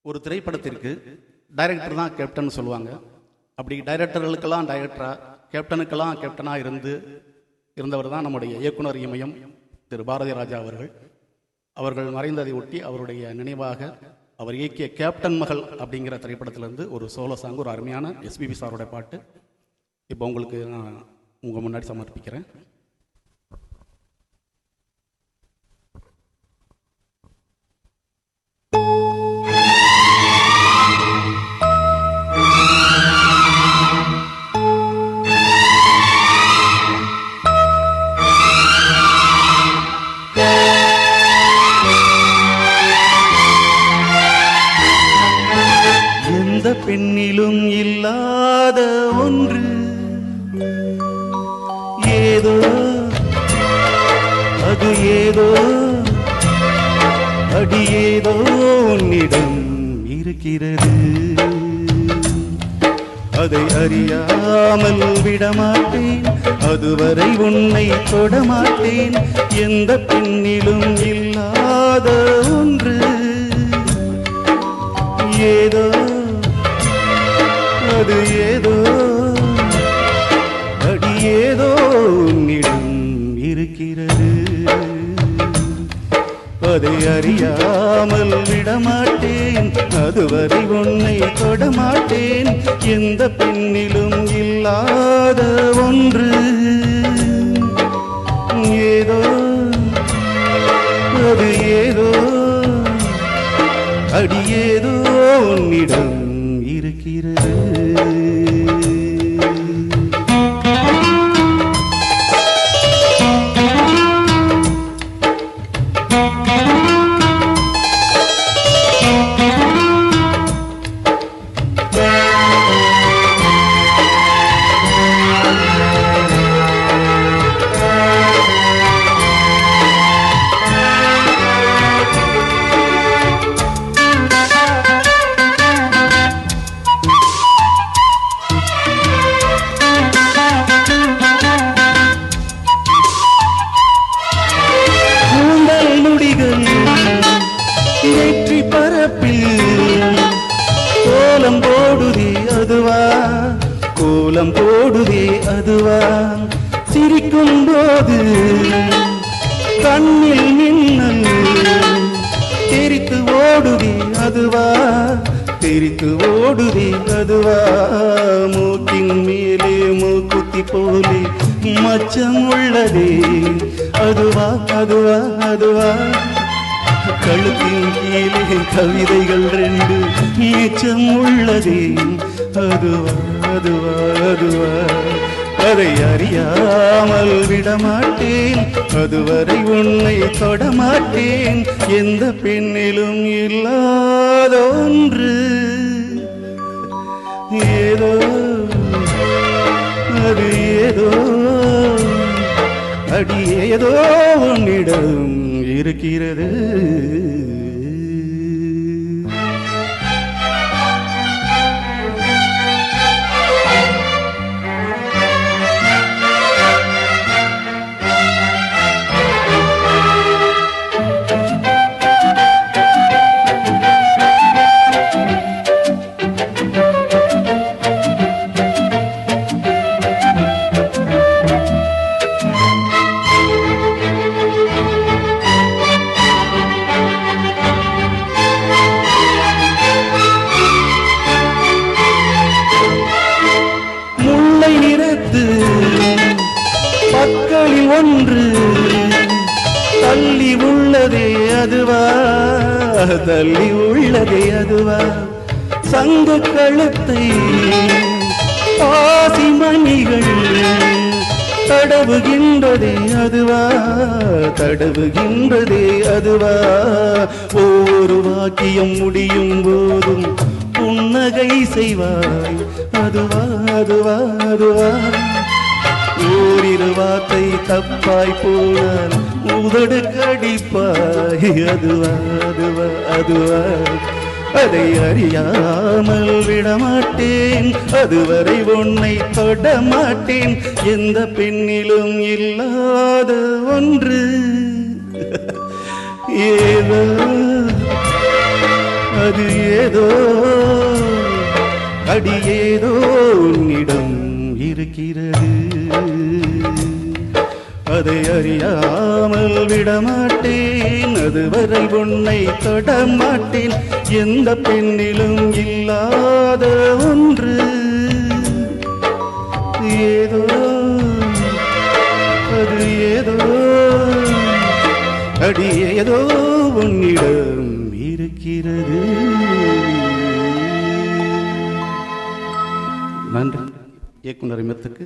ஒரு திரைப்படத்திற்கு டைரக்டர் தான் கேப்டன் சொல்லுவாங்க. அப்படி டைரக்டர்களுக்கெல்லாம் டைரக்டரா, கேப்டனுக்கெல்லாம் கேப்டனாக இருந்தவர் தான் நம்முடைய இயக்குனர் இமயம் திரு பாரதி ராஜா அவர்கள். அவர்கள் மறைந்ததை ஒட்டி அவருடைய நினைவாக அவர் இயக்கிய கேப்டன் மகள் அப்படிங்கிற திரைப்படத்திலிருந்து ஒரு சோலோ சாங், ஒரு அருமையான எஸ்பிபி சாரோட பாட்டு இப்போ உங்களுக்கு நான் உங்கள் முன்னாடி சமர்ப்பிக்கிறேன். பெண்ணிலும் இல்லாத ஒன்று ஏதோ, அது ஏதோ, அடி ஏதோ உன்னிடம் இருக்கிறது. அதை அறியாமல் விடமாட்டேன், அதுவரை உன்னை தொடமாட்டேன். எந்த பெண்ணிலும் இல்லாத ஒன்று ஏதோ, அது ஏதோ, அடி ஏதோ உன்னிடம் இருக்கிறது. அதை அறியாமல் விடமாட்டேன், அதுவரை உன்னை தொடமாட்டேன். எந்த பெண்ணிலும் இல்லாத ஒன்று ஏதோ, அது ஏதோ, அடி ஏதோ உன்னிடம் இருக்கிறது. வெற்றி பரப்பில் கோலம் போடுதே அதுவா, கோலம் போடுதே அதுவா. சிரிக்கும் போது கண்ணில் மின்னல் தெரித்து ஓடுதே அதுவா, தெரித்து ஓடுதே அதுவா. மூக்கின் மேலே மூக்குத்தி போலே மச்சம் உள்ளதே அதுவா, அதுவா, அதுவா. கழுத்தின் கீழே கவிதைகள் ரெண்டு மிச்சம் உள்ளதே அதுவா, அதுவா, அதுவா. அதை அறியாமல் விடமாட்டேன், அதுவரை உன்னை தொடமாட்டேன். எந்த பெண்ணிலும் இல்லாத ஒன்று ஏதோ, அது ஏதோ, அடி ஏதோ உன்னிடம் இருக்கிறது. பற்களில் ஒன்று தள்ளி உள்ளதே அதுவா, தள்ளி உள்ளதே அதுவா. சங்கு கழுத்தை பாசி மணிகள் தடவுகின்றதே அதுவா, தடவுகின்றதே அதுவா. ஒவ்வொரு வாக்கியம் முடியும் போதும் புன்னகை செய்வாய் அதுவா, அதுவா, அதுவா. ஓரிரு வார்த்தை தப்பாய் போனால் உதடு கடிப்பாய் அதுவா, அதுவா, அதுவா. அதை அறியாமல் விடமாட்டேன், அதுவரை உன்னை தொடமாட்டேன். எந்த பெண்ணிலும் இல்லாத ஒன்று ஏதோ, அது ஏதோ அடி ஏதோ உன்னிடம் இருக்கிறது. அதை அறியாமல் விடமாட்டேன், அதுவரை உன்னை தொடமாட்டேன். எந்த பெண்ணிலும் இல்லாத ஒன்று ஏதோ, அது ஏதோ அடி ஏதோ உன்னிடம் இருக்கிறது. நன்றி இயக்குனர் இமத்துக்கு.